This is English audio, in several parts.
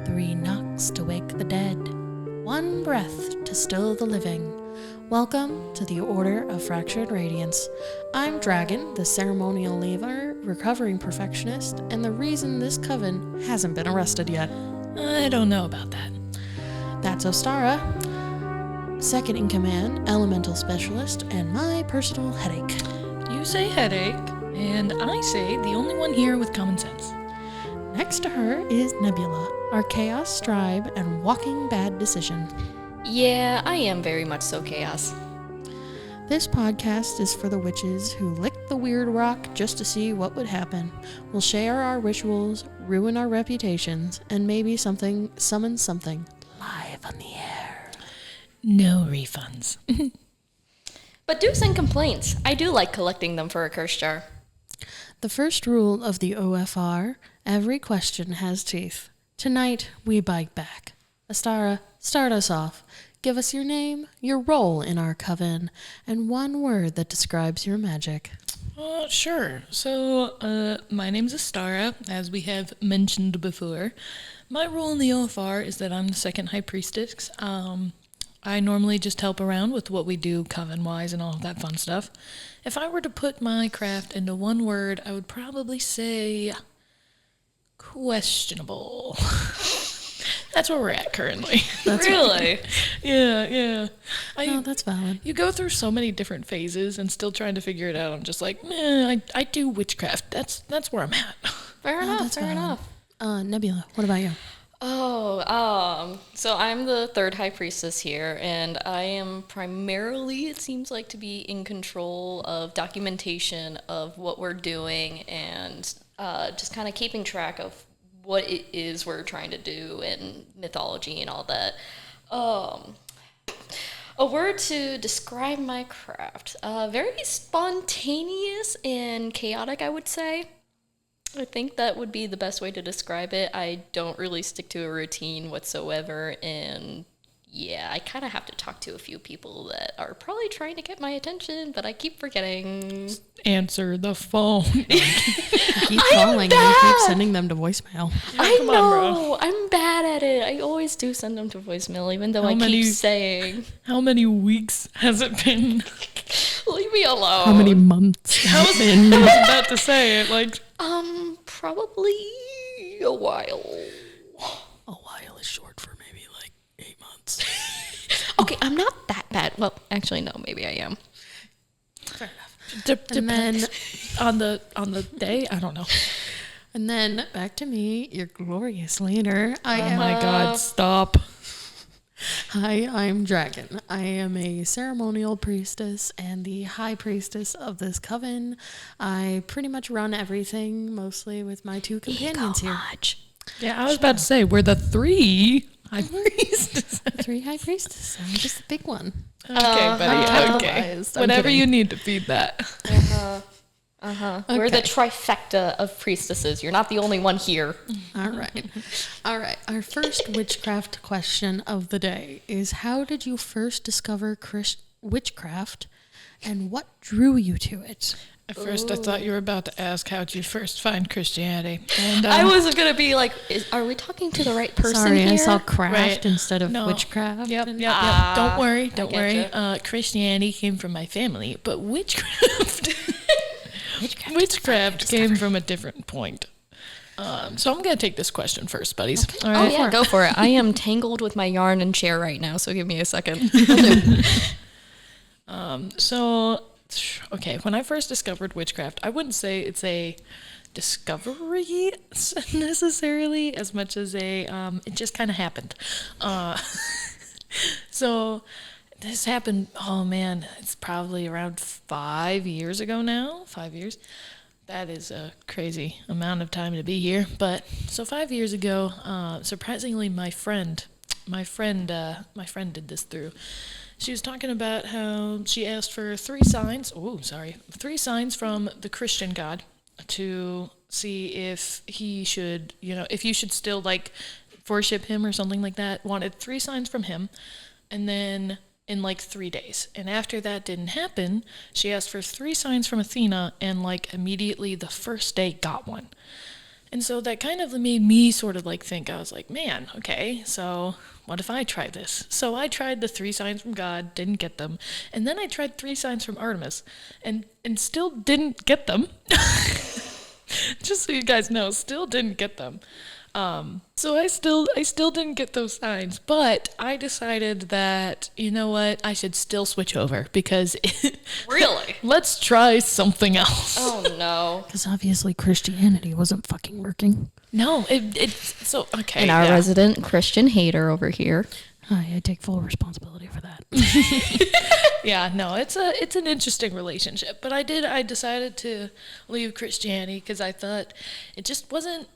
3 knocks to wake the dead, 1 breath to still the living. Welcome to the Order of Fractured Radiance. I'm Dragon, the ceremonial leaver, recovering perfectionist, and the reason this coven hasn't been arrested yet. I don't know about that. That's Astara, second in command, elemental specialist, and my personal headache. You say headache, and I say the only one here with common sense. Next to her is Nebula, our chaos scribe and walking bad decision. Yeah, I am very much so chaos. This podcast is for the witches who licked the weird rock just to see what would happen. We'll share our rituals, ruin our reputations, and maybe summon something live on the air. No refunds. But do send complaints. I do like collecting them for a curse jar. The first rule of the OFR, every question has teeth. Tonight, we bite back. Astara, start us off. Give us your name, your role in our coven, and 1 word that describes your magic. Sure. So, my name's Astara, as we have mentioned before. My role in the OFR is that I'm the second high priestess. I normally just help around with what we do coven-wise and all of that fun stuff. If I were to put my craft into 1 word, I would probably say questionable. That's where we're at currently. That's really? Yeah. No, that's valid. You go through so many different phases and still trying to figure it out. I'm just like, I do witchcraft. That's where I'm at. Fair enough. Nebula, what about you? So I'm the 3rd high priestess here, and I am primarily, it seems like, to be in control of documentation of what we're doing and just kind of keeping track of what it is we're trying to do and mythology and all that. A word to describe my craft. Very spontaneous and chaotic, I would say. I think that would be the best way to describe it. I don't really stick to a routine whatsoever, and yeah, I kind of have to talk to a few people that are probably trying to get my attention, but I keep forgetting. Answer the phone. You keep calling and you keep sending them to voicemail. I know. I'm bad at it. I always do send them to voicemail, even though keep saying. How many weeks has it been? Leave me alone. How many months? I was about to say it, like... Probably a while. A while is short for maybe like 8 months. Okay, I'm not that bad. Well, actually, no, maybe I am. Fair enough. And then on the day, I don't know. And then back to me, your glorious leader. My God, stop. Hi, I'm Dragon. I am a ceremonial priestess and the high priestess of this coven. I pretty much run everything, mostly with my 2 companions here. Yeah, I was about to say, we're the 3 high priestesses. 3 high priestesses. I'm just the big one. Okay, buddy, okay. Whatever you need to feed that. Okay. We're the trifecta of priestesses. You're not the only one here. All right. Our first witchcraft question of the day is, how did you first discover witchcraft and what drew you to it? At first, I thought you were about to ask, how'd you first find Christianity? And I was going to be like, are we talking to the right person Sorry, here? I saw craft instead of witchcraft. Yep. Don't worry. Christianity came from my family, but witchcraft... Witchcraft came from a different point. So I'm going to take this question first, buddies. Okay. All right? Oh, yeah, go for it. I am tangled with my yarn and chair right now, so give me a second. When I first discovered witchcraft, I wouldn't say it's a discovery necessarily as much as it just kind of happened. So this happened, it's probably around 5 years ago now. 5 years. That is a crazy amount of time to be here. But so 5 years ago, surprisingly, my friend did this through. She was talking about how she asked for 3 signs from the Christian God to see if he should, if you should still like worship him or something like that. Wanted 3 signs from him, and then in like 3 days. And after that didn't happen, she asked for 3 signs from Athena, and like immediately the first day got one. And so that kind of made me sort of like think, I was like, man, okay, so what if I try this? So I tried the 3 signs from God, didn't get them. And then I tried 3 signs from Artemis and still didn't get them. Just so you guys know, still didn't get them. So I still didn't get those signs, but I decided that, you know what, I should still switch over because Really? let's try something else. Oh no. Because obviously Christianity wasn't fucking working. No, it's so okay. And our yeah. resident Christian hater over here. I take full responsibility for that. Yeah, no, it's an interesting relationship, but I decided to leave Christianity because I thought it just wasn't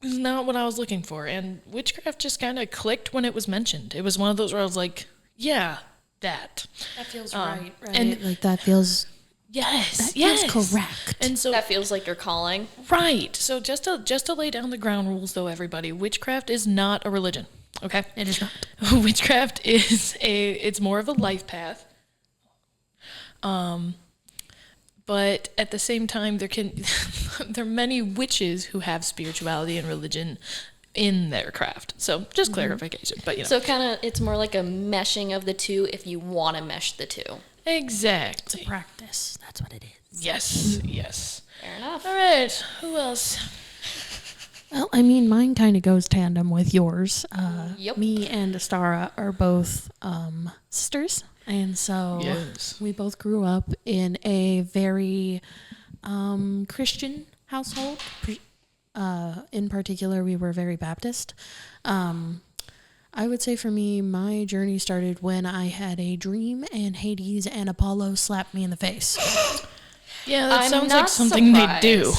not what I was looking for, and witchcraft just kind of clicked when it was mentioned. It was one of those where I was like, yeah, that Feels right? And like that feels yes, feels correct. And so That feels like your calling. right. So just to lay down the ground rules, though, everybody, witchcraft is not a religion. Okay, It is not. witchcraft is it's more of a life path. But at the same time, there are many witches who have spirituality and religion in their craft. So just clarification, but you know. So kind of, it's more like a meshing of the two if you want to mesh the two. Exactly. Practice. That's what it is. Yes, yes. Fair enough. All right, who else? Well, I mean, mine kind of goes tandem with yours. Yep. Me and Astara are both sisters. And so Yes. we both grew up in a very Christian household. In particular, we were very Baptist. I would say for me, my journey started when I had a dream and Hades and Apollo slapped me in the face. Yeah, that I'm sounds not like something they do.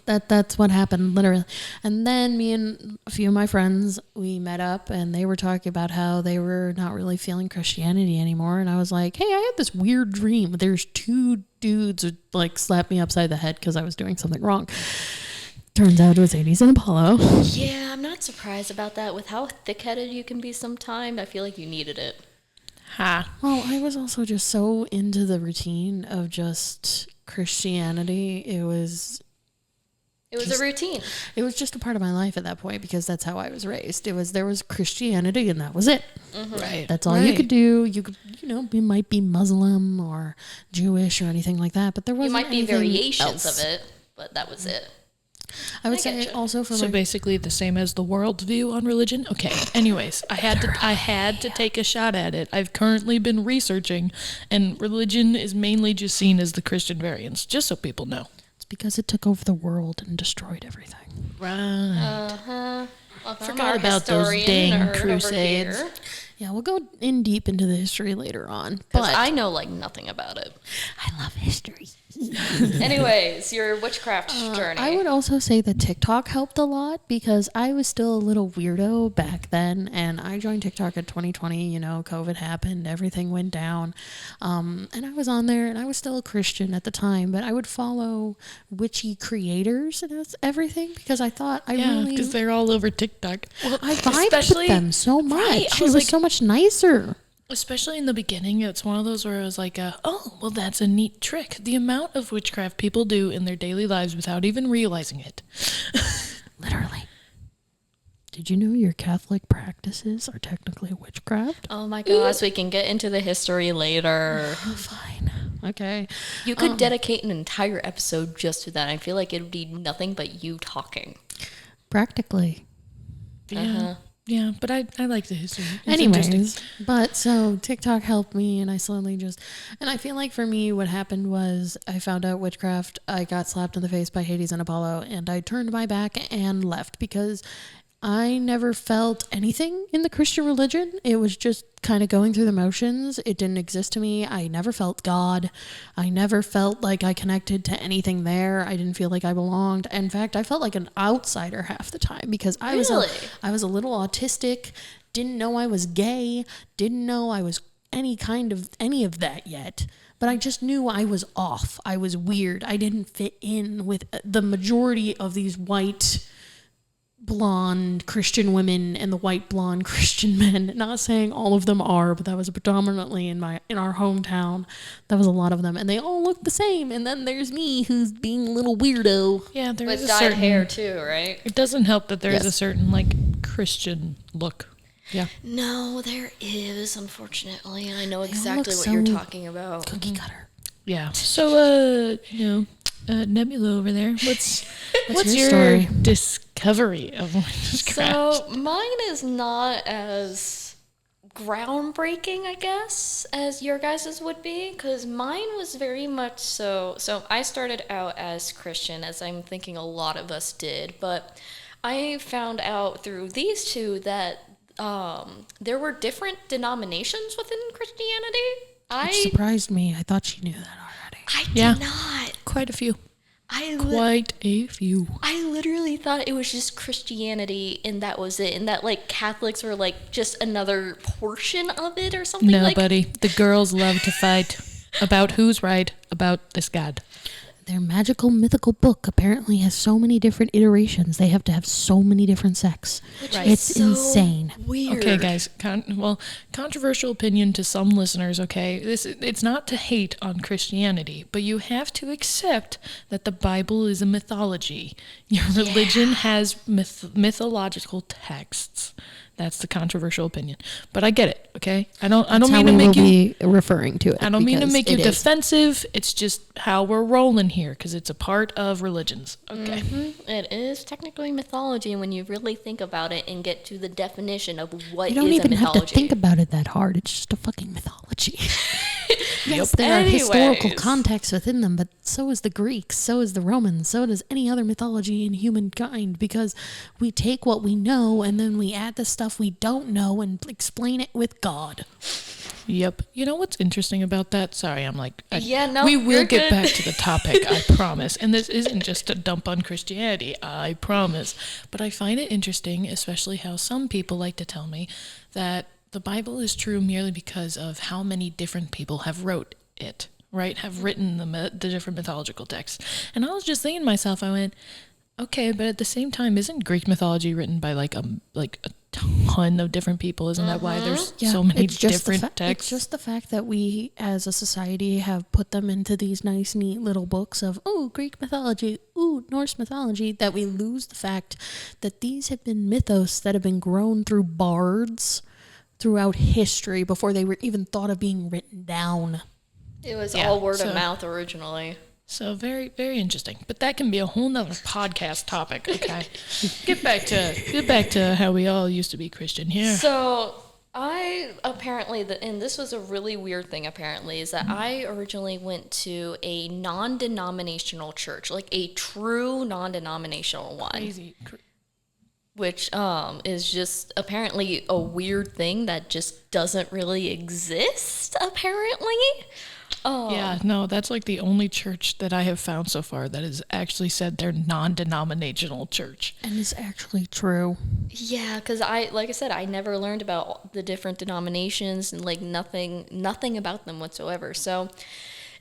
That's what happened, literally. And then me and a few of my friends, we met up and they were talking about how they were not really feeling Christianity anymore. And I was like, hey, I had this weird dream. There's 2 dudes who like slapped me upside the head because I was doing something wrong. Turns out it was Hades and Apollo. Yeah, I'm not surprised about that. With how thick-headed you can be sometimes, I feel like you needed it. Ha. Well, I was also just so into the routine of just Christianity. It was A routine. It was just a part of my life at that point because that's how I was raised. There was Christianity and that was it. Right. That's all you could do. You could, you might be Muslim or Jewish or anything like that, but there wasn't You might be anything variations else. of it, but that was it. I would I say getcha. also for So my basically the same as the world view on religion. Okay. Anyways, I had to take a shot at it. I've currently been researching, and religion is mainly just seen as the Christian variants, just so people know. it's because it took over the world and destroyed everything. Right. Well, Forgot about those dang crusades. Yeah, we'll go in deep into the history later on. Because But I know like nothing about it. I love history. Anyways, your witchcraft journey. I would also say that TikTok helped a lot because I was still a little weirdo back then, and I joined TikTok in 2020. COVID happened, everything went down, and I was on there, and I was still a Christian at the time, but I would follow witchy creators and that's everything because I thought Yeah, because they're all over TikTok. I vibed with them so much. Right, I It was was like- so much nicer. Especially in the beginning, it's one of those where it was like, oh, well, that's a neat trick. The amount of witchcraft people do in their daily lives without even realizing it. Literally. Did you know your Catholic practices are technically witchcraft? Oh my gosh, we can get into the history later. Fine. Okay. You could dedicate an entire episode just to that. I feel like it would be nothing but you talking. Practically. Yeah. Yeah, but I like the history. It's interesting. Anyways, but so TikTok helped me and I slowly and I feel like for me what happened was I found out witchcraft, I got slapped in the face by Hades and Apollo, and I turned my back and left because I never felt anything in the Christian religion. It was just kind of going through the motions. It didn't exist to me. I never felt God. I never felt like I connected to anything there. I didn't feel like I belonged. In fact, I felt like an outsider half the time because I was a little autistic, didn't know I was gay, didn't know I was any of that yet. But I just knew I was off. I was weird. I didn't fit in with the majority of these white blonde Christian women and the white blonde Christian men. Not saying all of them are, but that was predominantly in our hometown. That was a lot of them, and they all look the same. And then there's me, who's being a little weirdo. Yeah, there is with a dyed certain hair too, right? It doesn't help that there is Yes. a certain like Christian look. Yeah. No, there is, unfortunately. I know all exactly look what you're so talking about. Cookie cutter. Yeah. So, Nebula over there, what's your your story? discovery of witchcraft? So mine is not as groundbreaking, I guess, as your guys's would be, because mine was very much so. So I started out as Christian, as I'm thinking a lot of us did, but I found out through these two that there were different denominations within Christianity. Which surprised me. I thought she knew that already. I Yeah. did not. Quite a few. I literally thought it was just Christianity and that was it, and that like Catholics were like just another portion of it or something. No, like, buddy. The girls love to fight about who's right about this god. Their magical mythical book apparently has so many different iterations. They have to have so many different sects. Which It's is so insane. Weird. Okay, guys. Controversial opinion to some listeners. Okay, it's not to hate on Christianity, but you have to accept that the Bible is a mythology. Your religion has mythological texts. That's the controversial opinion, but I get it. Okay, I don't mean to make you be referring to it. I don't mean to because make you it is. defensive. It's just how we're rolling here because it's a part of religions. Okay. It is technically mythology when you really think about it and get to the definition of what You don't is a even have mythology. to think about it that hard. It's just a fucking mythology. Yes, there are Anyways. historical contexts within them, but so is the Greeks, so is the Romans, so does any other mythology in humankind, because we take what we know and then we add the stuff we don't know and explain it with God. Yep. You know what's interesting about that? Sorry, I'm like, no, we will you're get good. back to the topic, I promise. And this isn't just a dump on Christianity, I promise. But I find it interesting, especially how some people like to tell me that the Bible is true merely because of how many different people have wrote it, right? Have written the different mythological texts. And I was just thinking to myself, I went, okay, but at the same time, isn't Greek mythology written by like a ton of different people? Isn't that why there's so many different texts? It's just the fact that we, as a society, have put them into these nice, neat little books of, Greek mythology, Norse mythology, that we lose the fact that these have been mythos that have been grown through bards throughout history before they were even thought of being written down. It was Yeah, all word so- of mouth originally. So very, very interesting. But that can be a whole nother podcast topic, okay? Get back to how we all used to be Christian here. So I apparently, and this was a really weird thing apparently, is that I originally went to a non-denominational church, like a true non-denominational one. Crazy. Which is just apparently a weird thing that just doesn't really exist, apparently. Yeah, no, that's like the only church that I have found so far that has actually said they're non-denominational church. And it's actually true. Yeah, because like I said, I never learned about the different denominations and like nothing about them whatsoever. So,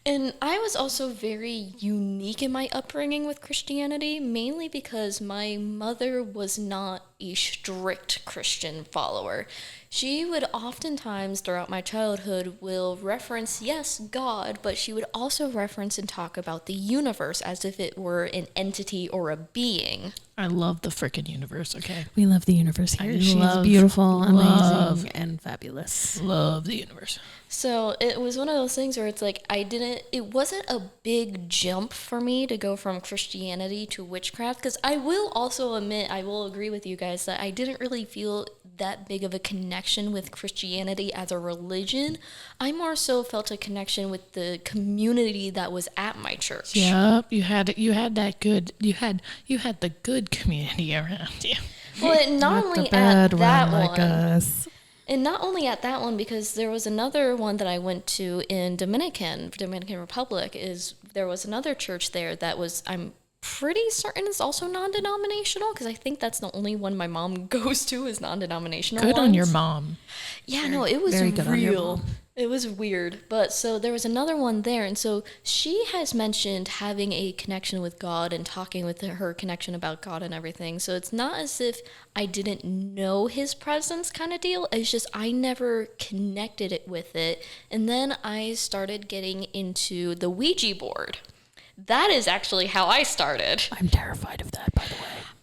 and I was also very unique in my upbringing with Christianity, mainly because my mother was not a strict Christian follower. She would oftentimes throughout my childhood will reference, yes, God, but she would also reference and talk about the universe as if it were an entity or a being. I love the frickin' universe, okay? We love the universe here. She's love- beautiful, love- amazing, and fabulous. Love the universe. So it was one of those things where it's like it wasn't a big jump for me to go from Christianity to witchcraft, because I will also admit, I will agree with you guys that I didn't really feel that big of a connection with Christianity as a religion. I more so felt a connection with the community that was at my church. Yep, you had the good community around you. Well, and not only the at bad that one one, like us. and not only at that one, because there was another one that I went to in Dominican Republic. There was another church there that was, I'm pretty certain is also non-denominational, because I think that's the only one my mom goes to is non-denominational. Good on your ones. mom. Yeah, no, it was very good on your real. mom. It was weird. But so there was another one there. And so she has mentioned having a connection with God and talking with her connection about God and everything. So it's not as if I didn't know his presence kind of deal. It's just I never connected it with it. And then I started getting into the Ouija board. That is actually how I started. I'm terrified of that, by the way.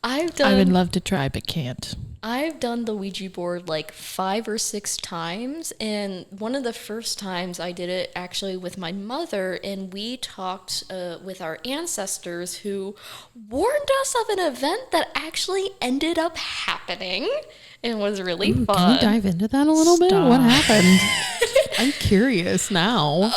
I would love to try, but can't. I've done the Ouija board like 5 or 6 times, and one of the first times I did it actually with my mother, and we talked with our ancestors who warned us of an event that actually ended up happening and was really fun. Can we dive into that a little bit? What happened? I'm curious now.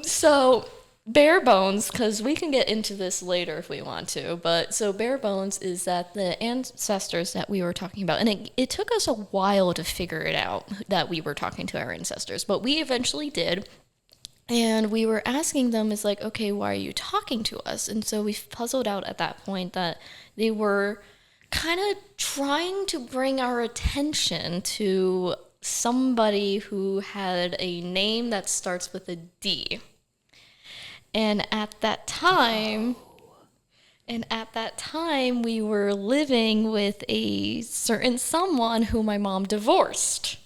So bare bones, because we can get into this later if we want to, but so bare bones is that the ancestors that we were talking about, and it took us a while to figure it out that we were talking to our ancestors, but we eventually did. And we were asking them, is like, okay, why are you talking to us? And so we puzzled out at that point that they were kind of trying to bring our attention to somebody who had a name that starts with a D. And at that time, we were living with a certain someone who my mom divorced.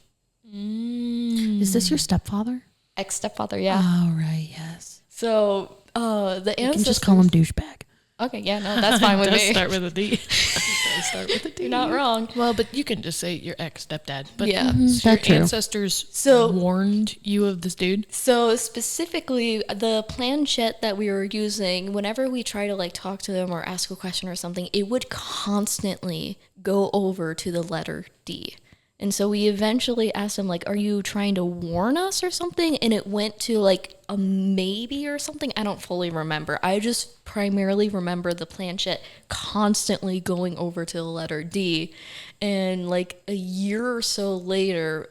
Is this your stepfather? Ex-stepfather, yeah. Oh, right, yes. So the ancestors... You can just call him douchebag. Okay, yeah, no, that's fine with me. Start with a D. Start with a D. You're not wrong. Well, but you can just say your ex-stepdad. But Yeah. so your That's true. ancestors warned you of this dude? So specifically, the planchette that we were using, whenever we try to like talk to them or ask a question or something, it would constantly go over to the letter D. And so we eventually asked him, like, are you trying to warn us or something? And it went to like a maybe or something. I don't fully remember. I just primarily remember the planchette constantly going over to the letter D. And like a year or so later,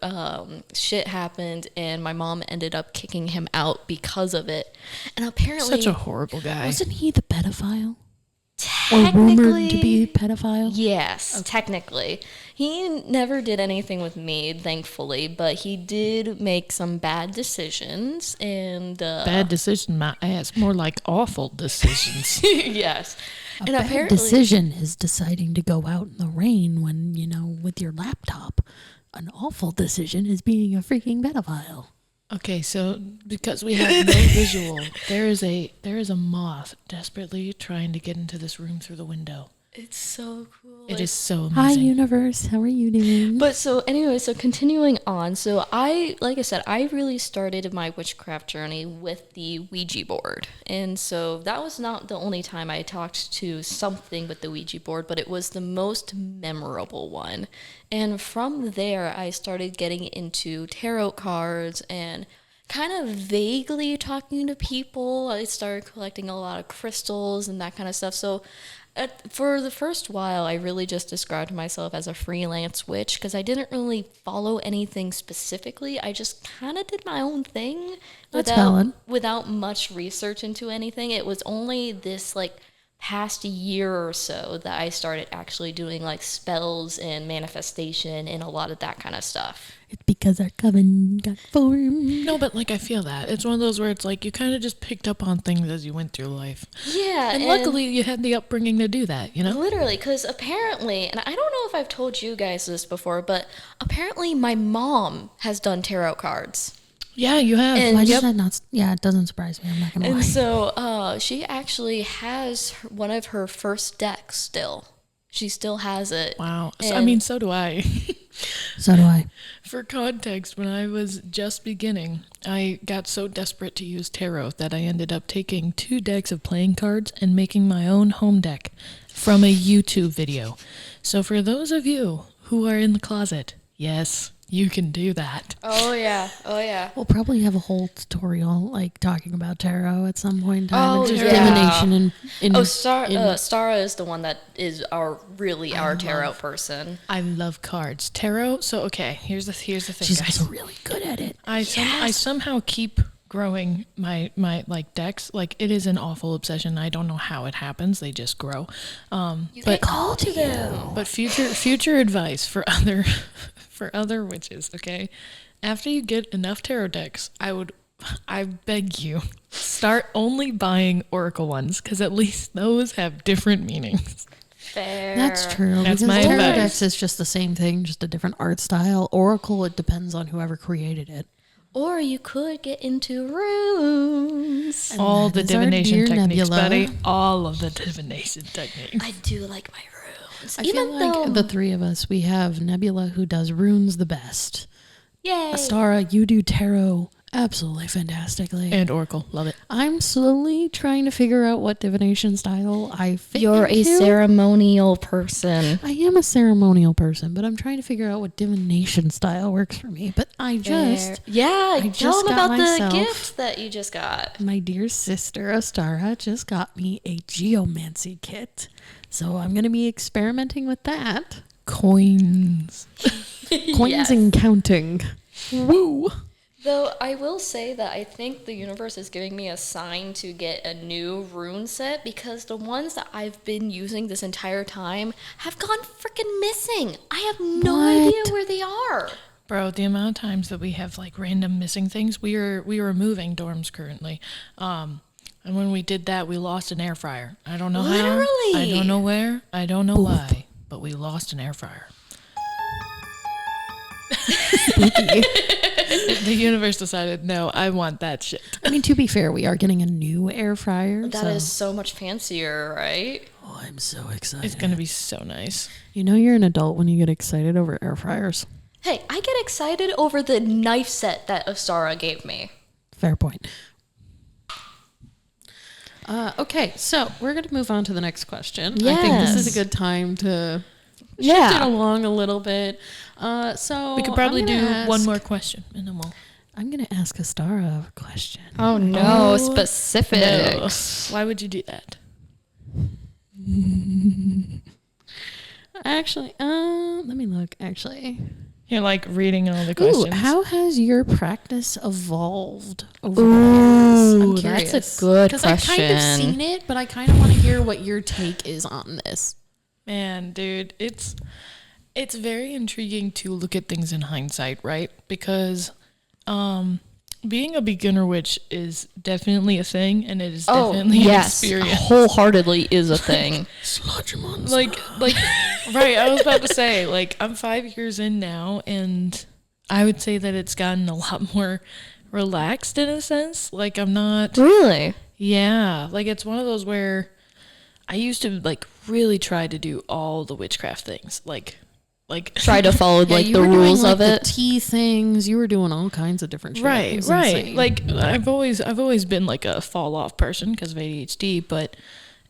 shit happened and my mom ended up kicking him out because of it. And apparently... Such a horrible guy. Wasn't he the pedophile? Or rumored to be a pedophile? Yes, technically. He never did anything with me, thankfully, but he did make some bad decisions and... Bad decision, my ass. More like awful decisions. Yes. A bad decision is deciding to go out in the rain when, with your laptop. An awful decision is being a freaking pedophile. Okay, so because we have no visual, there is a moth desperately trying to get into this room through the window. It's so cool. It is so amazing. Hi, universe. How are you doing? But so anyway, so continuing on. So like I said, I really started my witchcraft journey with the Ouija board. And so that was not the only time I talked to something with the Ouija board, but it was the most memorable one. And from there, I started getting into tarot cards and kind of vaguely talking to people. I started collecting a lot of crystals and that kind of stuff. So for the first while, I really just described myself as a freelance witch because I didn't really follow anything specifically. I just kind of did my own thing without much research into anything. It was only this like past year or so that I started actually doing like spells and manifestation and a lot of that kind of stuff. It's because our coven got formed. No, but like I feel that. It's one of those where it's like you kind of just picked up on things as you went through life. Yeah. And luckily you had the upbringing to do that, Literally, because apparently, and I don't know if I've told you guys this before, but apparently my mom has done tarot cards. Yeah, you have. And Why does that not? Yeah, it doesn't surprise me. I'm not gonna lie. And so she actually has one of her first decks still. She still has it. Wow. So do I. So do I. For context, when I was just beginning, I got so desperate to use tarot that I ended up taking 2 decks of playing cards and making my own home deck from a YouTube video. So for those of you who are in the closet, yes, you can do that. Oh, yeah. Oh, yeah. We'll probably have a whole tutorial, like, talking about tarot at some point in time. Oh, and just yeah. divination and... Astara is the one that is our tarot person. I love cards. Tarot, so okay, here's the thing, She's guys. also really good at it. I somehow keep growing my like decks. Like, it is an awful obsession. I don't know how it happens. They just grow. But call to them. But future advice for other for other witches, okay? After you get enough tarot decks, I beg you, start only buying oracle ones, because at least those have different meanings. Fair. That's true. That's because my tarot advice. decks is just the same thing, just a different art style. Oracle, it depends on whoever created it. Or you could get into runes. And All that the is our divination dear techniques, Nebula. buddy. All of the divination techniques. I do like my runes. I feel like the three of us, we have Nebula who does runes the best. Yay. Astara, you do tarot absolutely fantastically. And oracle, love it. I'm slowly trying to figure out what divination style I fit You're a into. ceremonial person. I am a ceremonial person, but I'm trying to figure out what divination style works for me. But I Tell just them got about myself- the gift that you just got. my dear sister Astara just got me a geomancy kit. So I'm going to be experimenting with that. Coins. Coins Yes. and counting. Woo! Though I will say that I think the universe is giving me a sign to get a new rune set, because the ones that I've been using this entire time have gone freaking missing. I have no What? idea where they are. Bro, the amount of times that we have like random missing things, we are moving dorms currently. And when we did that, we lost an air fryer. I don't know how. Literally. I don't know where. I don't know why. But we lost an air fryer. The universe decided, no, I want that shit. I mean, to be fair, we are getting a new air fryer. That is so much fancier, right? Oh, I'm so excited. It's gonna be so nice. You know you're an adult when you get excited over air fryers. Hey, I get excited over the knife set that Astara gave me. Fair point. Okay, so we're going to move on to the next question. I think this is a Yes. good time to shift it along a little bit. So We could probably I'm do gonna ask- one more question, and then we'll. I'm going to ask Astara a question. Oh no, specifics. Why would you do that? Actually, let me look. Actually, You're like reading all the ooh, questions. how has your practice evolved over the years? I'm curious. That's a good Because I've kind of question. seen it, but I kind of want to hear what your take is on this. Man, dude, it's very intriguing to look at things in hindsight, right? Because being a beginner witch is definitely a thing, and it is definitely an experience. wholeheartedly is a thing. Sludge monster. Like, right, I was about to say, like, I'm 5 years in now, and I would say that it's gotten a lot more relaxed in a sense. Like, I'm not, Really? yeah, like, it's one of those where I used to, like, really try to do all the witchcraft things, like Try to follow like you the were doing, rules like, of the it. tea things. You were doing all kinds of different shit. It right, was right. insane. Like, I've always been like a fall off person because of ADHD, but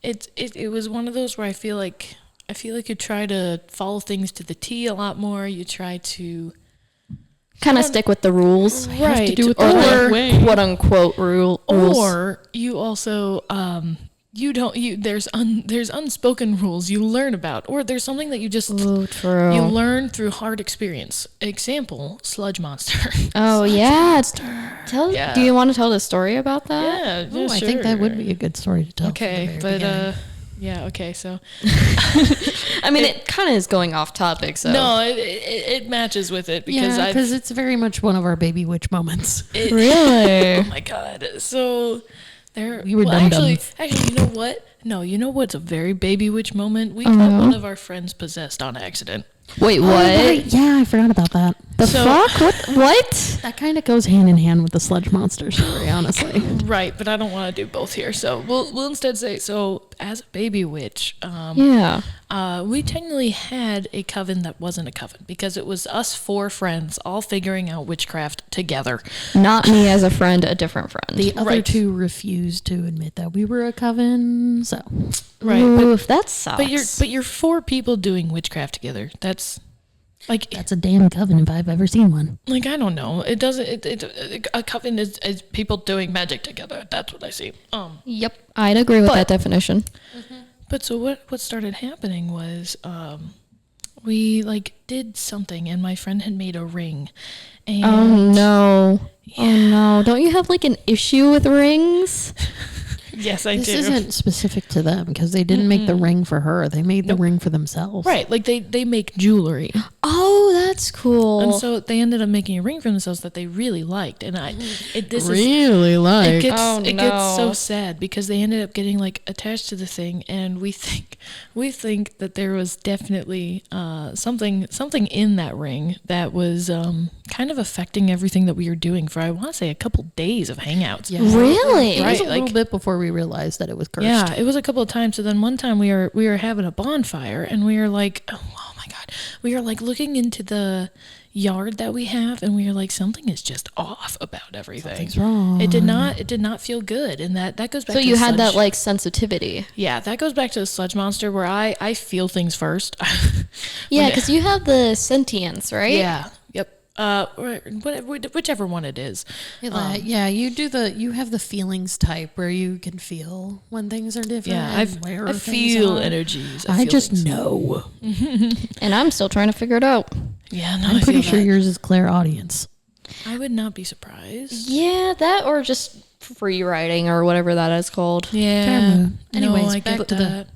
it was one of those where I feel like you try to follow things to the T a lot more. You try to Kind of stick with the rules. right, to do it Or the like right way. quote unquote rules. or you also there's unspoken rules you learn about, or there's something that you just Ooh, true. you learn through hard experience. Example, sludge monster. Oh yeah. Yeah. Do you want to tell the story about that? Yeah, Oh, I think that would be a good story to tell. okay, but yeah, okay, so I mean, it kind of is going off topic. So no, it matches with it because yeah, because it's very much one of our baby witch moments. really. oh my god, so there We were actually, dum-dums. you know what? No, you know what's a very baby witch moment? We got one of our friends possessed on accident. Wait, what? Right. Yeah, I forgot about that. The So- fuck? What? That kind of goes hand in hand with the sludge monster story, honestly. Right, but I don't want to do both here. So we'll instead say, so as a baby witch, Yeah. we technically had a coven that wasn't a coven because it was us 4 friends all figuring out witchcraft together. Not me as a friend, a different friend. The other Right. 2 refused to admit that we were a coven, so Right, Oof, that sucks. but you're 4 people doing witchcraft together. That's like that's a damn coven if I've ever seen one. Like, I don't know. It doesn't. A coven is people doing magic together. That's what I see. Yep, I'd agree with that definition. But so what started happening was, we like did something, and my friend had made a ring. And Oh no. Oh no. Don't you have like an issue with rings? yes, I This do. isn't specific to them because they didn't make the ring for her. They made the ring for themselves. Right, like they make jewelry. Oh, that's cool. And so they ended up making a ring for themselves that they really liked. And it gets so sad because they ended up getting like attached to the thing, and we think that there was definitely something in that ring that was kind of affecting everything that we were doing for, I want to say, a couple days of hangouts. Yeah. Really? It was a Right, little bit before we realized that it was cursed. Yeah, it was a couple of times. So then one time we were having a bonfire, and we were like, oh my God, we were like looking into the yard that we have, and we were like, something is just off about everything. Something's wrong. It did not feel good, and that goes back. So to you the had sludge. that like sensitivity. Yeah, that goes back to the sludge monster where I feel things first. Yeah, because you have the sentience, right? Yeah. Yep. Whichever one it is. Yeah, you have the feelings type where you can feel when things are different. Yeah, where I things feel are. energies. I feel just things. know. And I'm still trying to figure it out. Yeah, no, I'm I pretty feel sure that. yours is clairaudience. I would not be surprised. Yeah, that or just free writing or whatever that is called. Yeah. Anyways, I back get to the that.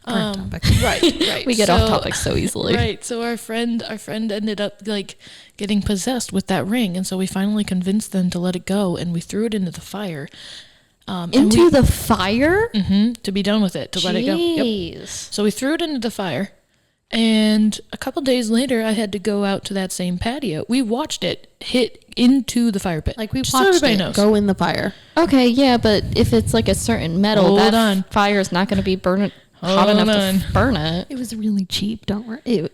current topic. Right. We get off topic so easily. Right. So our friend ended up like getting possessed with that ring, and so we finally convinced them to let it go, and we threw it into the fire. Into the fire? To be done with it, to let it go. Yep. Jeez. So we threw it into the fire, and a couple days later, I had to go out to that same patio. We watched it hit into the fire pit. Like we Just so watched everybody it knows. go in the fire. Okay, yeah, but if it's like a certain metal, Hold that on. fire is not going to be hot Hold enough on. to burn it. It was really cheap. Don't worry.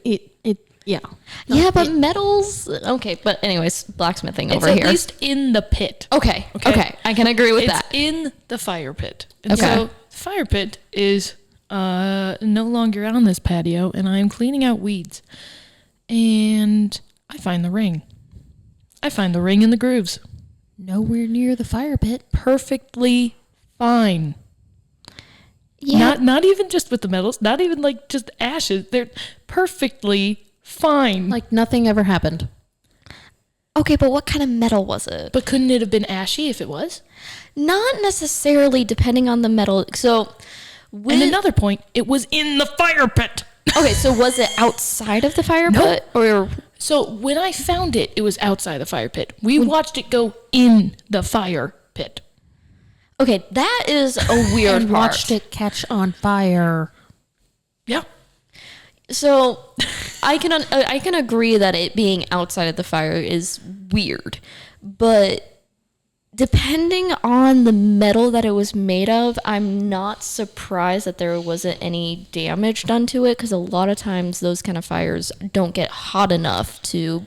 Yeah. Yeah, but metals. Okay, but anyways, blacksmithing It's over at here. least in the pit. Okay, Okay. okay, I can agree with It's that. in the fire pit. And Okay. so the fire pit is no longer on this patio, and I'm cleaning out weeds. And I find the ring. I find the ring in the grooves. Nowhere near the fire pit. Perfectly fine. Yeah, Not even just with the metals, not even like just ashes. They're perfectly fine. Like nothing ever happened. okay, but what kind of metal was it? But couldn't it have been ashy if it was? Not necessarily, depending on the metal. So, And another point, it was in the fire pit. okay, so was it outside of the fire Nope. pit, or So when I found it, it was outside the fire pit. We watched it go in the fire pit. okay? That is a weird And part. watched it catch on fire. Yeah. So I can agree that it being outside of the fire is weird, but depending on the metal that it was made of, I'm not surprised that there wasn't any damage done to it, because a lot of times those kind of fires don't get hot enough to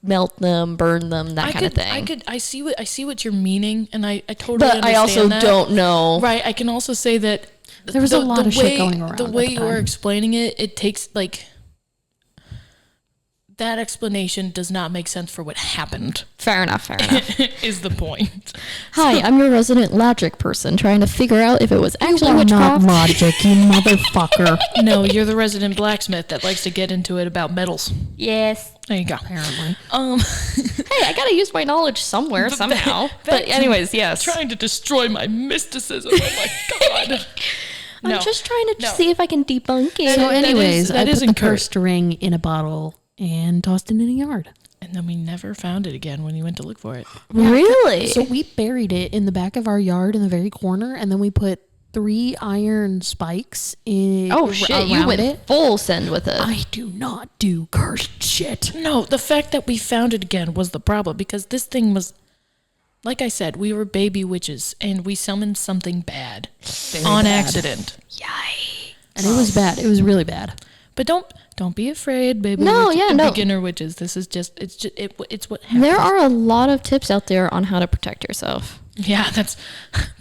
melt them, burn them, that kind of thing. I see what you're meaning, and I totally But understand I also that. don't know. Right, I can also say that There was a lot of shit going around The at way the you are time. explaining it, it takes like that explanation does not make sense for what happened. Fair enough. Is the point? Hi, I'm your resident logic person trying to figure out if it was actually You are not witchcraft. logic, you motherfucker. No, you're the resident blacksmith that likes to get into it about metals. Yes. There you go. Apparently. Hey, I gotta use my knowledge somewhere, somehow. But anyways, yes. Trying to destroy my mysticism. Oh my god. I'm just trying to see if I can debunk it. So anyways, that I is put the encouraged. cursed ring in a bottle and tossed it in a yard. And then we never found it again when you went to look for it. Really? So we buried it in the back of our yard in the very corner, and then we put 3 iron spikes in oh shit, you around went it. full send with it. I do not do cursed shit. No, the fact that we found it again was the problem, because this thing was, like I said, we were baby witches and we summoned something bad on bad. accident. Yikes. And it was bad. It was really bad. But don't be afraid, baby. No, witches, yeah, no. Beginner witches. This is it's what happens. There are a lot of tips out there on how to protect yourself. Yeah, that's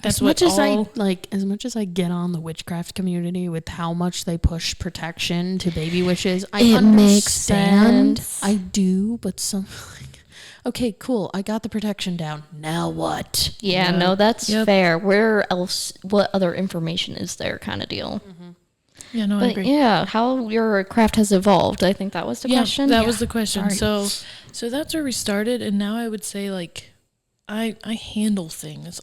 As what much as all. as much as I get on the witchcraft community with how much they push protection to baby witches, I It makes understand. sense. I do, but some okay, cool. I got the protection down. Now what? Yeah, no, that's Yep. fair. Where else, what other information is there kind of deal? Yeah, no, I But agree. yeah, how your craft has evolved. I think that was the question. That was the question. Sorry. So that's where we started, and now I would say like I handle things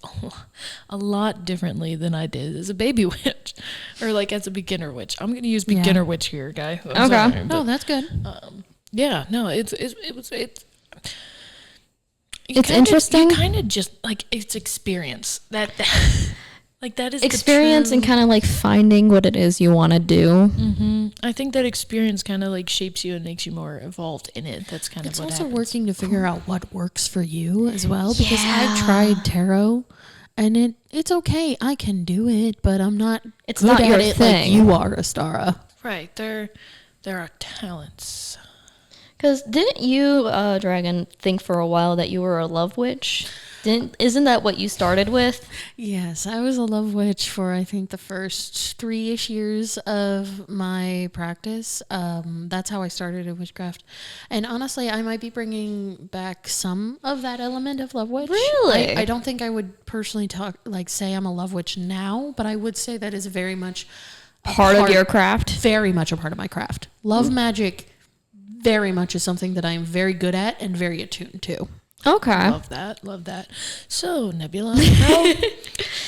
a lot differently than I did as a baby witch, or like as a beginner witch. I'm going to use beginner witch here, guy. I'm Okay. sorry, Oh, but, that's good. Yeah, no, it's interesting. You kind of just like it's experience that like that is Experience and kind of like finding what it is you want to do. Mm-hmm. I think that experience kind of like shapes you and makes you more evolved in it. That's kind of what also happens. working to figure out what works for you as well, because I tried tarot and it's okay. I can do it, but I'm not. It's good not at your it thing. like you are, Astara. Right. There are talents. Because didn't you, Dragon, think for a while that you were a love witch? Isn't that what you started with? Yes, I was a love witch for I think the first 3-ish years of my practice. That's how I started in witchcraft, and honestly, I might be bringing back some of that element of love witch. Really? I don't think I would personally say I'm a love witch now, but I would say that is very much Part of your craft? Very much a part of my craft. Love magic very much is something that I am very good at and very attuned to. Okay. Love that. So, Nebula,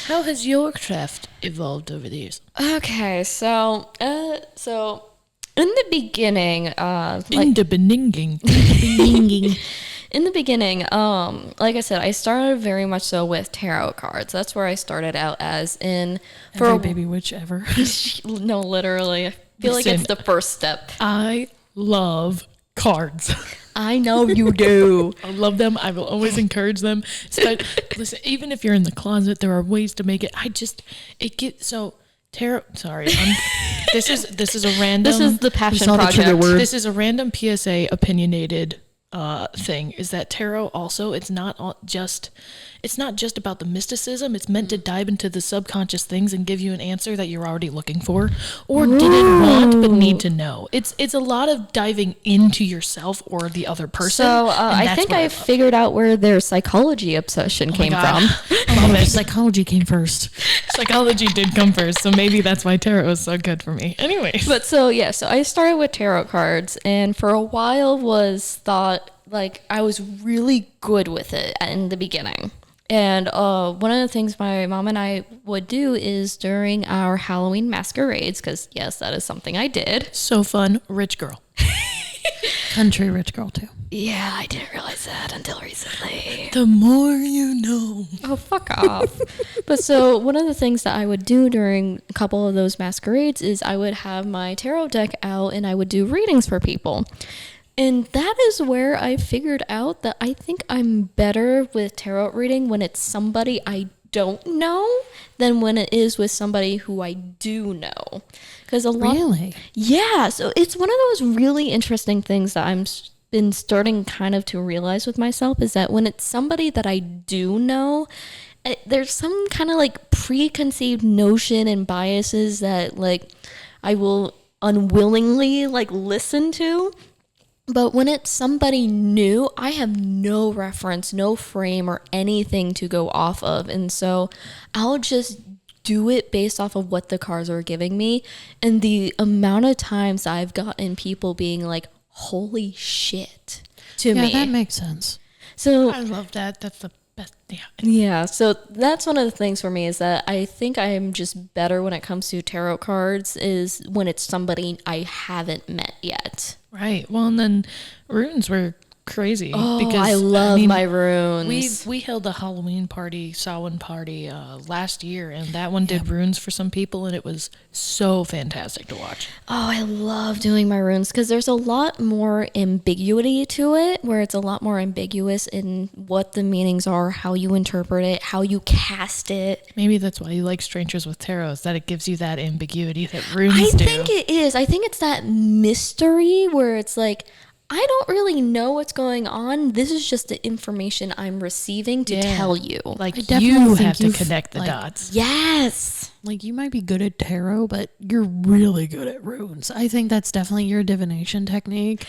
how has your craft evolved over the years? Okay, so in the beginning, In the beginning. like I said, I started very much so with tarot cards. That's where I started out as in Every baby witch ever. No, literally. I feel like Listen, it's the first step. I love cards. I know you do. I love them. I will always encourage them. Listen, even if you're in the closet, there are ways to make it. Tarot. Sorry, this is a random. This is the passion saw the project. trigger word. This is a random PSA opinionated thing. Is that tarot also? It's not just about the mysticism. It's meant to dive into the subconscious things and give you an answer that you're already looking for or didn't want but need to know. It's a lot of diving into yourself or the other person. So I think I figured out where their psychology obsession came from. Psychology came first. Psychology did come first, so maybe that's why tarot is so good for me. Anyways. But so I started with tarot cards, and for a while was thought like I was really good with it in the beginning. And one of the things my mom and I would do is during our Halloween masquerades, because yes, that is something I did. So fun, rich girl. Country rich girl too. Yeah, I didn't realize that until recently. The more you know. Oh, fuck off. But so one of the things that I would do during a couple of those masquerades is I would have my tarot deck out and I would do readings for people. And that is where I figured out that I think I'm better with tarot reading when it's somebody I don't know than when it is with somebody who I do know. Because Really? Yeah, so it's one of those really interesting things that I'm been starting kind of to realize with myself is that when it's somebody that I do know, there's some kind of like preconceived notion and biases that like I will unwillingly like listen to. But when it's somebody new, I have no reference, no frame or anything to go off of. And so I'll just do it based off of what the cards are giving me. And the amount of times I've gotten people being like, holy shit to me. Yeah, that makes sense. So I love that. That's the best. Yeah. Yeah, so that's one of the things for me is that I think I'm just better when it comes to tarot cards is when it's somebody I haven't met yet. Right. Well, and then runes were crazy. Oh, because I love my runes. We held a Halloween party, Samhain party last year, and that one did runes for some people, and it was so fantastic to watch. Oh, I love doing my runes because there's a lot more ambiguity to it, where it's a lot more ambiguous in what the meanings are, how you interpret it, how you cast it. Maybe that's why you like Strangers with Tarot, is that it gives you that ambiguity that runes do. I think it is. I think it's that mystery where it's like, I don't really know what's going on. This is just the information I'm receiving to tell you. Like, definitely you think have to you've, connect the like, dots. Yes. Like, you might be good at tarot, but you're really good at runes. I think that's definitely your divination technique.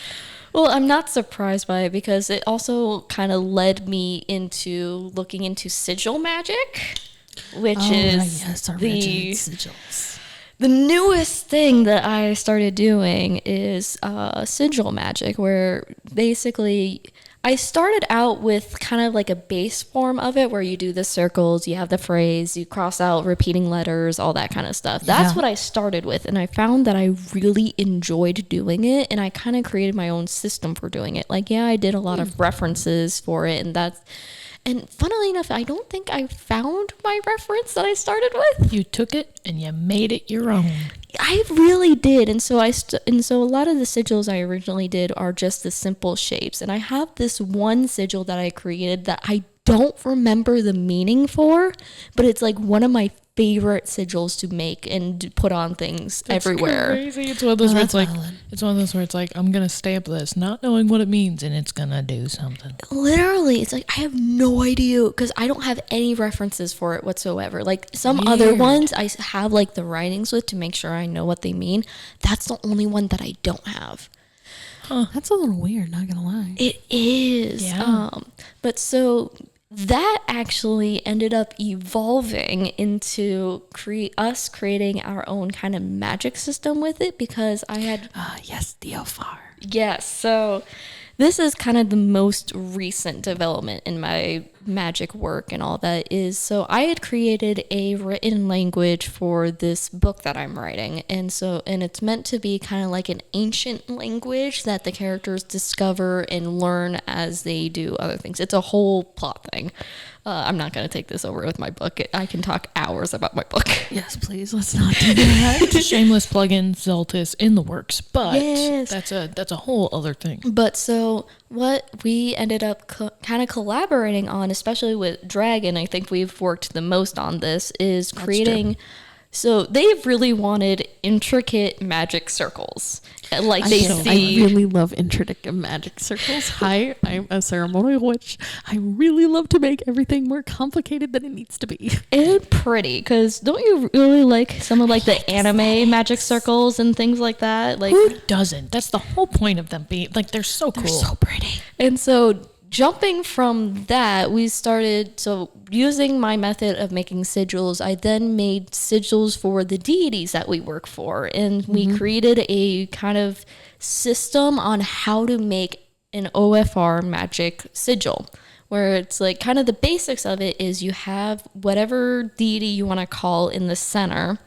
Well, I'm not surprised by it because it also kind of led me into looking into sigil magic, which is our rigid sigils. The newest thing that I started doing is sigil magic, where basically I started out with kind of like a base form of it where you do the circles, you have the phrase, you cross out repeating letters, all that kind of stuff. That's what I started with. And I found that I really enjoyed doing it. And I kind of created my own system for doing it. Like, yeah, I did a lot of references for it. And funnily enough, I don't think I found my reference that I started with. You took it and you made it your own. I really did. And so so a lot of the sigils I originally did are just the simple shapes. And I have this one sigil that I created that I don't remember the meaning for, but it's like one of my favorite sigils to make and put on things everywhere. Crazy. It's one of those where it's like I'm gonna stamp this, not knowing what it means, and it's gonna do something. Literally, it's like I have no idea because I don't have any references for it whatsoever. Like some other ones, I have like the writings with to make sure I know what they mean. That's the only one that I don't have. Huh. That's a little weird, not gonna lie. It is. Yeah. But so that actually ended up evolving into us creating our own kind of magic system with it because I had... yes, the OFR. Yes, so this is kind of the most recent development in my magic work and all that is, so I had created a written language for this book that I'm writing, and it's meant to be kind of like an ancient language that the characters discover and learn as they do other things. It's a whole plot thing. I'm not going to take this over with my book. I can talk hours about my book. Yes, please, let's not do that. Shameless plug-in, Zeltis in the works, but Yes. that's a whole other thing. But so what we ended up kind of collaborating on, especially with Dragon, I think we've worked the most on this, is creating... So they've really wanted intricate magic circles. Like I really love intricate magic circles. Hi, I'm a ceremonial witch. I really love to make everything more complicated than it needs to be. And pretty, because don't you really like some of like the anime magic circles and things like that? Like, who doesn't? That's the whole point of them being like they're so cool. They're so pretty. And so jumping from that, we started, so using my method of making sigils, I then made sigils for the deities that we work for. And we created a kind of system on how to make an OFR magic sigil, where it's like kind of the basics of it is you have whatever deity you want to call in the center,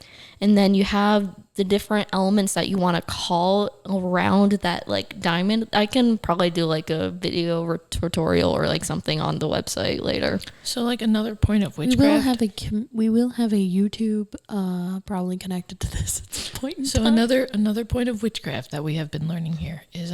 and then you have the different elements that you want to call around that like diamond. I can probably do like a video tutorial or like something on the website later. So like another point of witchcraft. We will have a YouTube probably connected to this at some point in So time. another point of witchcraft that we have been learning here is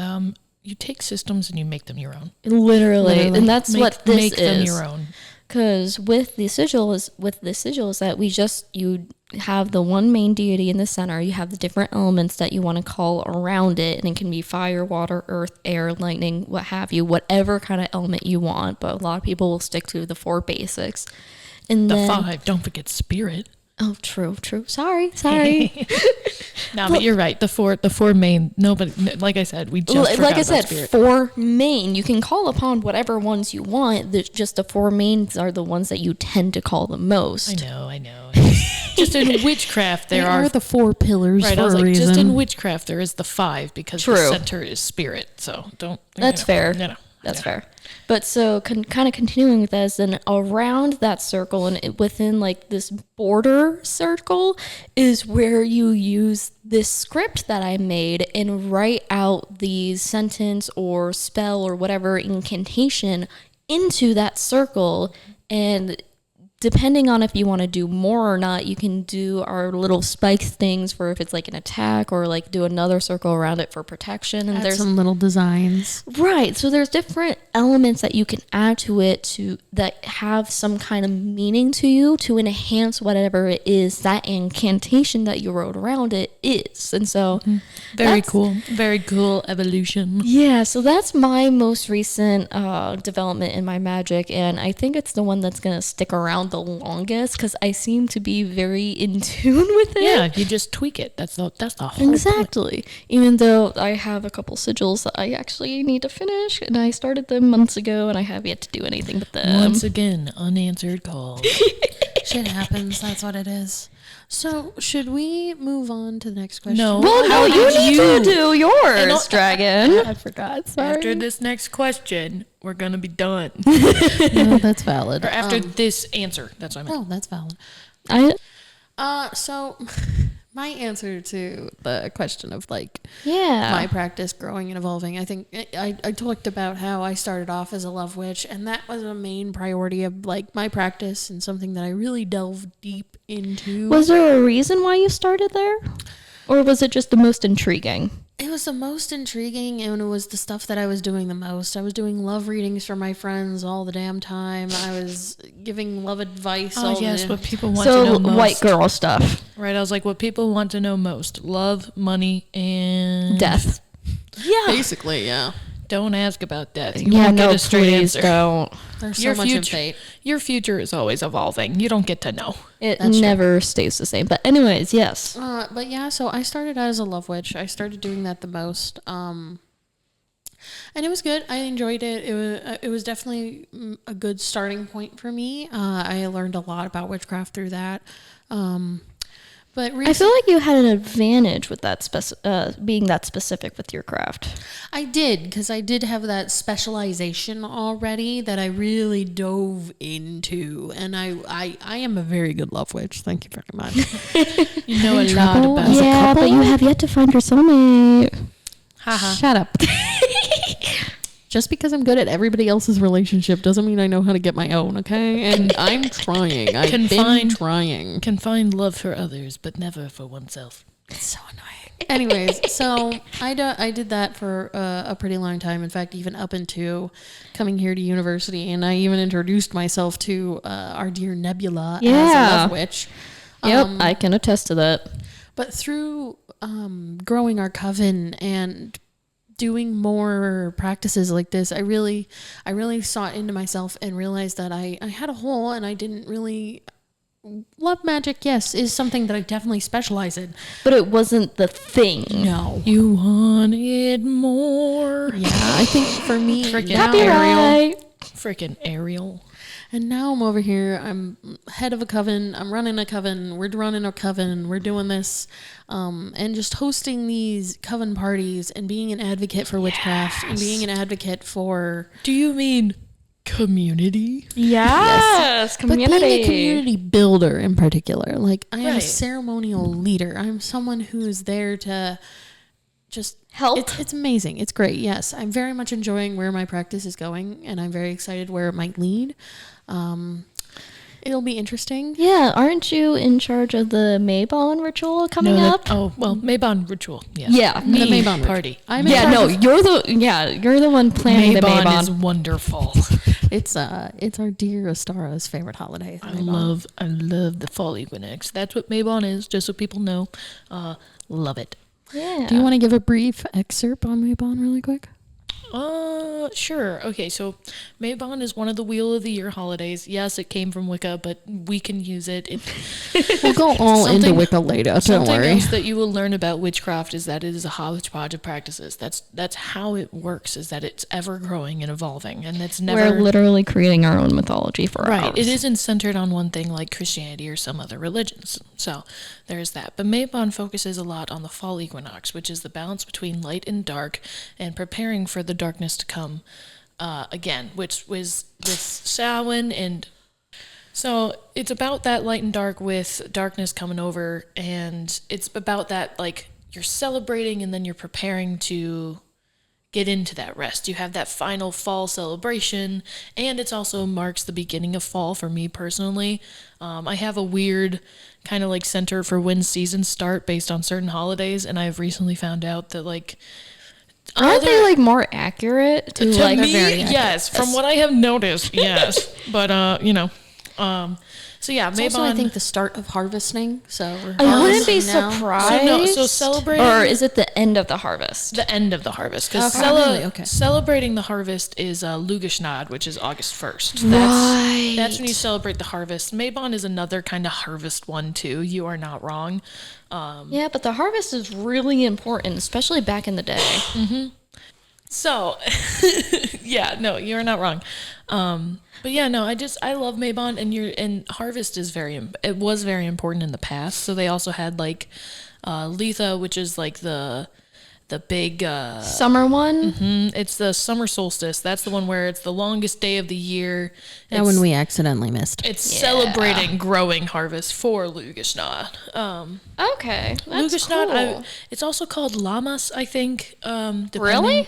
you take systems and you make them your own. Literally. And that's what this make is. Them your own. Because with the sigils that you have the one main deity in the center, you have the different elements that you want to call around it, and it can be fire, water, earth, air, lightning, what have you, whatever kind of element you want, but a lot of people will stick to the 4 basics. And The then, 5, don't forget spirit. Oh, true. Sorry. No, but you're right. The four main. Nobody, like I said, we just forgot like I about said, spirit. 4 main. You can call upon whatever ones you want. Just the 4 mains are the ones that you tend to call the most. I know. Just in witchcraft, there are the 4 pillars right. for I was a like, reason. just in witchcraft, there is the 5 because True. the center is spirit. So don't. That's fair. That's fair. But so kind of continuing with this, then around that circle and within like this border circle is where you use this script that I made and write out the sentence or spell or whatever incantation into that circle. And depending on if you want to do more or not, you can do our little spike things for if it's like an attack, or like do another circle around it for protection. And there's some little designs. Right. So there's different elements that you can add to it that have some kind of meaning to you to enhance whatever it is that incantation that you wrote around it is. And so very cool evolution. Yeah. So that's my most recent development in my magic. And I think it's the one that's going to stick around the longest because I seem to be very in tune with it. Yeah, you just tweak it. That's the whole exactly point. Even though I have a couple sigils that I actually need to finish, and I started them months ago, and I have yet to do anything with them. Once again, unanswered calls. Shit happens. That's what it is. So, should we move on to the next question? No. Well, no, you need to do yours, Dragon. I forgot. Sorry. After this next question, we're going to be done. No, that's valid. Or after this answer. That's what I meant. Oh, that's valid. So my answer to the question of like my practice growing and evolving, I think I talked about how I started off as a love witch, and that was a main priority of like my practice and something that I really delved deep into. Was there a reason why you started there? Or was it just the most intriguing? It was the most intriguing, and it was the stuff that I was doing the most. I was doing love readings for my friends all the damn time. I was giving love advice. What people want to know most. So, white girl stuff. Right, I was like, what people want to know most. Love, money, and... Death. Yeah. Basically, yeah. Don't ask about death. You won't get a straight answer. Don't. There's so much in fate. Your future is always evolving. You don't get to know. It never stays the same. But anyways, yes. But yeah, so I started out as a love witch. I started doing that the most. And it was good. I enjoyed it. It was definitely a good starting point for me. I learned a lot about witchcraft through that. But I feel like you had an advantage with that being that specific with your craft. I did, because I did have that specialization already that I really dove into, and I am a very good love witch. Thank you very much. You know a lot about it. Yeah, but you have yet to find your soulmate. Shut up. Just because I'm good at everybody else's relationship doesn't mean I know how to get my own, okay? And I'm trying. I've been trying. Can find love for others, but never for oneself. It's so annoying. Anyways, so I did that for a pretty long time. In fact, even up into coming here to university, and I even introduced myself to our dear Nebula as a love witch. Yep, I can attest to that. But through growing our coven and doing more practices like this, I really sought into myself and realized that I had a hole, and I didn't really love magic. Yes, is something that I definitely specialize in, but it wasn't the thing. No, you wanted more. Yeah, I think for me, freaking Ariel. And now I'm over here. I'm head of a coven. I'm running a coven. We're running a coven. We're doing this. And just hosting these coven parties and being an advocate for witchcraft and being an advocate for... Do you mean community? Yes. Community. But being a community builder in particular. Like, I am a ceremonial leader. I'm someone who is there to just... help. It's amazing. It's great. Yes. I'm very much enjoying where my practice is going, and I'm very excited where it might lead. It'll be interesting. Yeah, aren't you in charge of the Maybon ritual coming up? Maybon ritual. Yes. Yeah, the Maybon party. You're the one planning the Maybon. Maybon is wonderful. It's our dear Astara's favorite holiday. I love the fall equinox. That's what Maybon is. Just so people know, love it. Yeah. Do you want to give a brief excerpt on Maybon really quick? Sure. Okay, so Maybon is one of the Wheel of the Year holidays. Yes, it came from Wicca, but we can use it. We'll go all into Wicca later, don't worry. Something else that you will learn about witchcraft is that it is a hodgepodge of practices. That's how it works, is that it's ever growing and evolving, and it's never... We're literally creating our own mythology for ours. Right, it isn't centered on one thing like Christianity or some other religions, so there's that. But Maybon focuses a lot on the fall equinox, which is the balance between light and dark, and preparing for the darkness to come again, which was with Samhain. And so it's about that light and dark with darkness coming over, and it's about that, like, you're celebrating and then you're preparing to get into that rest. You have that final fall celebration, and it also marks the beginning of fall for me personally. I have a weird kind of like center for when seasons start based on certain holidays, and I've recently found out that, like, aren't they like more accurate to like me? Yes, from what I have noticed, yes. But so yeah, it's Maybon. Also, I think the start of harvesting. So I wouldn't be surprised. So celebrating, or is it the end of the harvest? The end of the harvest, because celebrating the harvest is Lugashnad, which is August 1st. That's when you celebrate the harvest. Maybon is another kind of harvest one too. You are not wrong. Yeah, but the harvest is really important, especially back in the day. Mm-hmm. So, yeah, no, you're not wrong. But yeah, no, I love Maybon, and Harvest is it was very important in the past. So they also had like Letha, which is like the big Summer one? it's the summer solstice. That's the one where it's the longest day of the year. That one we accidentally missed. It's celebrating growing harvest for Lugashnad. Okay, that's cool. It's also called Lamas, I think. Really?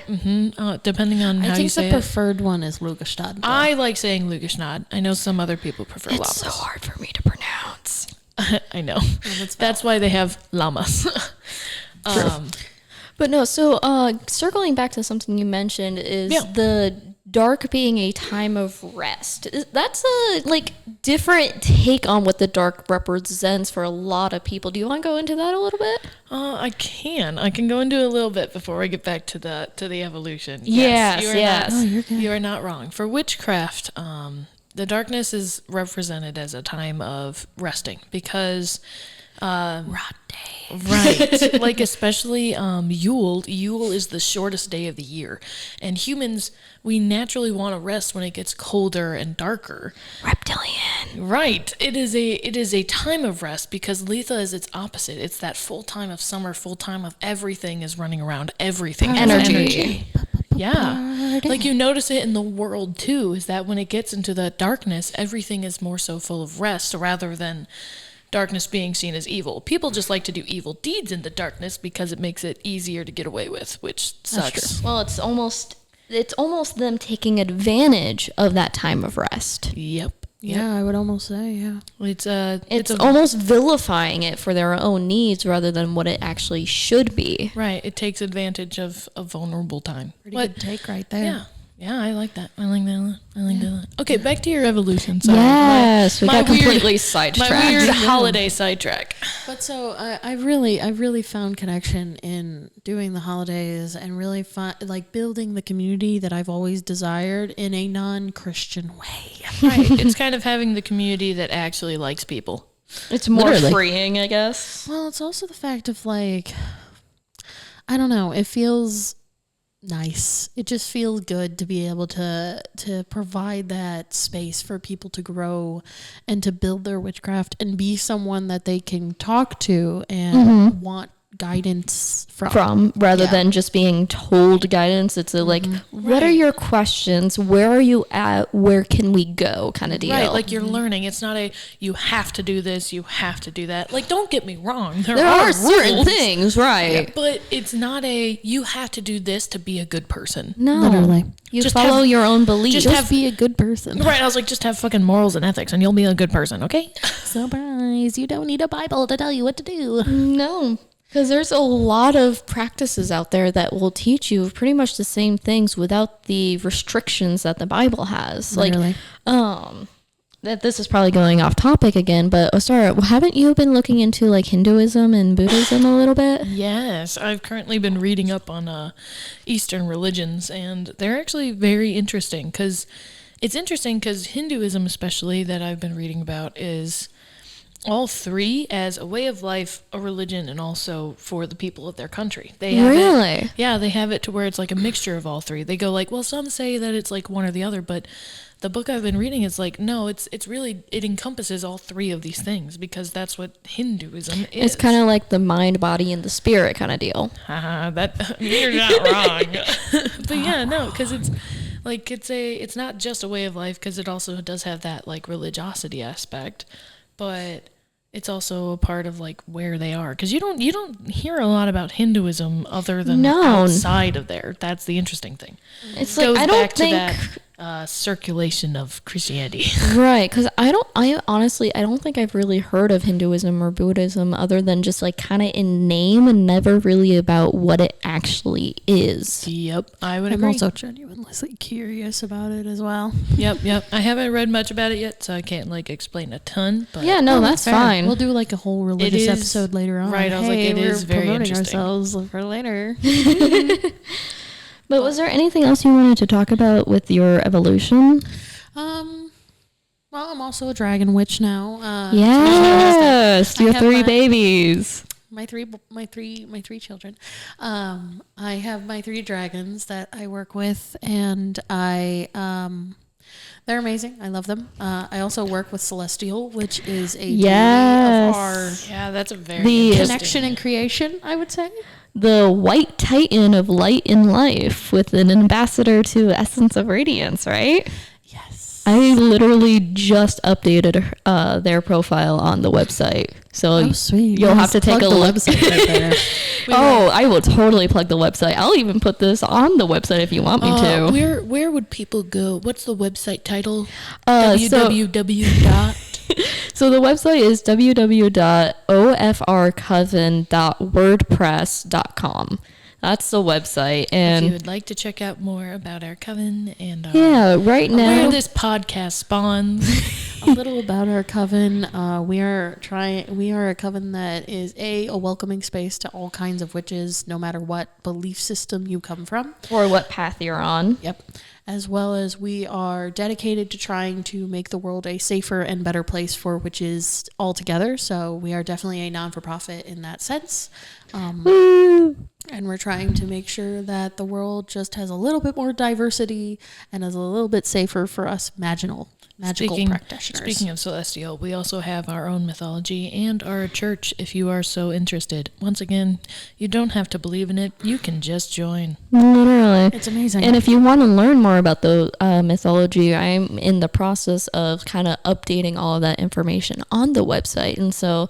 Depending on how I think you say the it. preferred one is Lugashtad. I like saying Lugashnad. I know some other people prefer Lamas. It's so hard for me to pronounce. I know. That's why they have Lamas. But no, so circling back to something you mentioned is the dark being a time of rest. That's a different take on what the dark represents for a lot of people. Do you want to go into that a little bit? I can go into a little bit before I get back to the evolution. Yes. You are not wrong. For witchcraft, the darkness is represented as a time of resting because Rot day. right, like especially Yule is the shortest day of the year, and humans, we naturally want to rest when it gets colder and darker. Reptilian. Right, it is a time of rest because Letha is its opposite. It's that full time of summer, full time of everything is running around, everything has energy. Yeah, like you notice it in the world too, is that when it gets into the darkness, everything is more so full of rest rather than darkness being seen as evil. People just like to do evil deeds in the darkness because it makes it easier to get away with, which sucks. Well, it's almost them taking advantage of that time of rest. Yep. Yeah, I would almost say, yeah. It's almost vilifying it for their own needs rather than what it actually should be. Right. It takes advantage of a vulnerable time. Pretty good take right there. Yeah. Yeah, I like that. I like that a lot. Okay, back to your evolution. Sorry. Yes, we got completely sidetracked. My weird holiday sidetrack. But so I really found connection in doing the holidays and really building the community that I've always desired in a non-Christian way. Right. It's kind of having the community that actually likes people. It's more freeing, I guess. Well, it's also the fact of I don't know, it feels nice. It just feels good to be able to provide that space for people to grow and to build their witchcraft and be someone that they can talk to and want guidance from rather than just being told guidance. It's what are your questions? Where are you at? Where can we go? Kind of deal. Right, like you're learning. It's not you have to do this, you have to do that. Like, don't get me wrong. There are certain things, right? Yeah, but it's not you have to do this to be a good person. No. Literally. You just follow your own beliefs. Just be a good person. Right, I was like, just have fucking morals and ethics and you'll be a good person, okay? Surprise. You don't need a Bible to tell you what to do. No. Because there's a lot of practices out there that will teach you pretty much the same things without the restrictions that the Bible has. Literally. That this is probably going off topic again, but Astara, haven't you been looking into Hinduism and Buddhism a little bit? Yes, I've currently been reading up on Eastern religions, and they're actually very interesting. It's interesting because Hinduism, especially, that I've been reading about, is all three as a way of life, a religion, and also for the people of their country. They have really? They have it to where it's like a mixture of all three. They go well, some say that it's one or the other, but the book I've been reading is no, it's really, it encompasses all three of these things because that's what Hinduism is. It's kind of like the mind, body, and the spirit kind of deal. You're not wrong. But yeah, no, because it's it's not just a way of life because it also does have that religiosity aspect. But it's also a part of where they are because you don't hear a lot about Hinduism other than outside of there. That's the interesting thing. It's it goes I don't back think to that circulation of Christianity. Right, because I honestly don't think I've really heard of Hinduism or Buddhism other than just kind of in name and never really about what it actually is. Yep, I would I'm agree. also genuinely curious about it as well. Yep. I haven't read much about it yet, so I can't explain a ton. But yeah, no, that's fine. We'll do a whole religious episode later on. Right, I was it is very promoting interesting. Ourselves for later. But was there anything else you wanted to talk about with your evolution? Well, I'm also a dragon witch now. Yes, your 3 babies. my three children. I have my 3 dragons that I work with, and they're amazing. I love them. I also work with Celestial, which is a deity of our that's a very connection and creation, I would say. The white titan of light in life with an ambassador to Essence of Radiance, right? Yes. I literally just updated their profile on the website. So sweet. You'll have to take a look. Website right there. I will totally plug the website. I'll even put this on the website if you want me to. Where would people go? What's the website title? www. So the website is www.ofrcoven.wordpress.com. That's the website. And if you would like to check out more about our coven and right now where this podcast spawns. A little about our coven. We are a coven that is a welcoming space to all kinds of witches, no matter what belief system you come from. or what path you're on. Yep. As well as we are dedicated to trying to make the world a safer and better place for witches altogether. So we are definitely a non-for-profit in that sense. Woo! And we're trying to make sure that the world just has a little bit more diversity and is a little bit safer for us magical practitioners. Speaking of Celestial, we also have our own mythology and our church if you are so interested. Once again, you don't have to believe in it. You can just join. Literally. It's amazing. And if you want to learn more about the mythology, I'm in the process of kind of updating all of that information on the website. And so,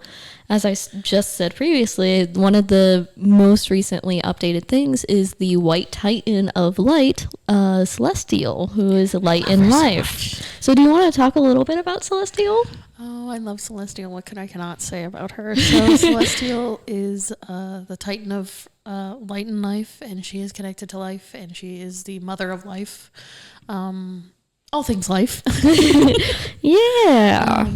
as I just said previously, one of the most recently updated things is the White Titan of Light, Celestial, who is light in life. So do you want to talk a little bit about Celestial? Oh, I love Celestial. What can I cannot say about her? So Celestial is the Titan of light and life, and she is connected to life, and she is the mother of life. All things life. Yeah.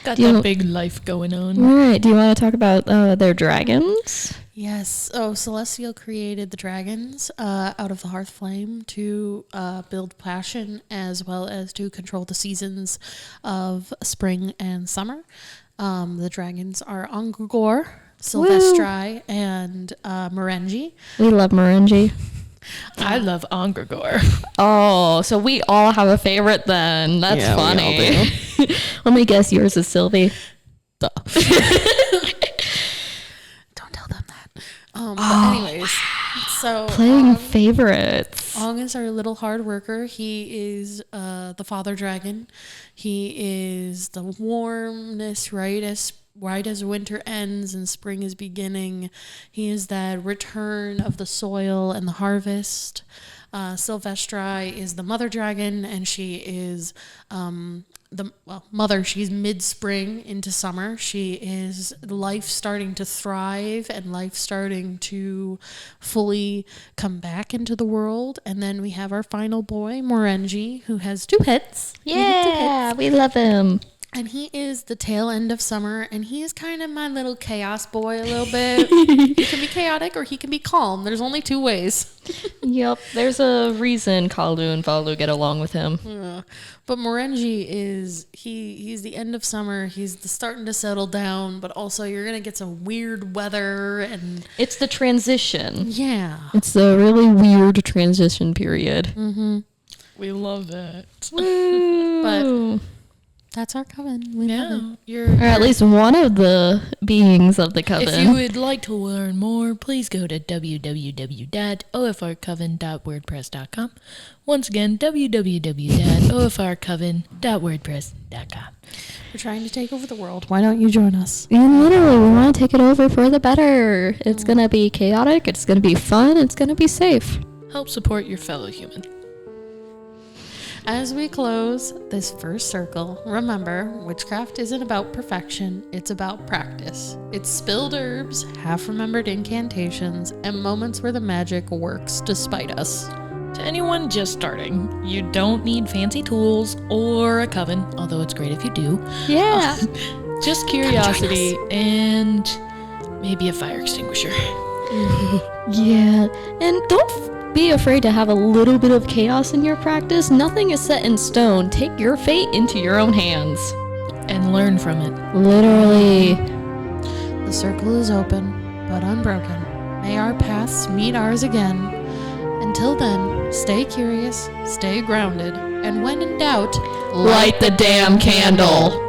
Got that big life going on. Right. Do you want to talk about their dragons? Yes. Oh, Celestial created the dragons out of the hearth flame to build passion as well as to control the seasons of spring and summer. The dragons are Ongregor, Silvestri, and Morengi. We love Morengi. I love Ongregor. Oh, so we all have a favorite then. That's funny. Let me guess, yours is Sylvie. Don't tell them that. But anyways, so playing favorites. Ong is our little hard worker. He is the father dragon. He is the warmness, right as winter ends and spring is beginning. He is that return of the soil and the harvest. Silvestri is the mother dragon, and she is mother. She's mid-spring into summer. She is life starting to thrive and life starting to fully come back into the world. And then we have our final boy, Morengi, who has 2 heads. Yeah, we love him. And he is the tail end of summer, and he is kind of my little chaos boy a little bit. He can be chaotic or he can be calm. There's only 2 ways. Yep, there's a reason Kalu and Valu get along with him. But Morengi is, he's the end of summer. He's starting to settle down, but also you're going to get some weird weather. And it's the transition. Yeah. It's a really weird transition period. Mm-hmm. We love it. But that's our coven. We love it. Or at least one of the beings of the coven. If you would like to learn more, please go to www.ofrcoven.wordpress.com. Once again, www.ofrcoven.wordpress.com. We're trying to take over the world. Why don't you join us? And literally, we want to take it over for the better. It's going to be chaotic. It's going to be fun. It's going to be safe. Help support your fellow human. As we close this first circle, remember, witchcraft isn't about perfection, it's about practice. It's spilled herbs, half-remembered incantations, and moments where the magic works despite us. To anyone just starting, you don't need fancy tools or a coven, although it's great if you do. Yeah. Just curiosity and maybe a fire extinguisher. Yeah. And don't be afraid to have a little bit of chaos in your practice. Nothing is set in stone. Take your fate into your own hands. And learn from it. Literally. The circle is open, but unbroken. May our paths meet ours again. Until then, stay curious, stay grounded, and when in doubt, Light the damn candle.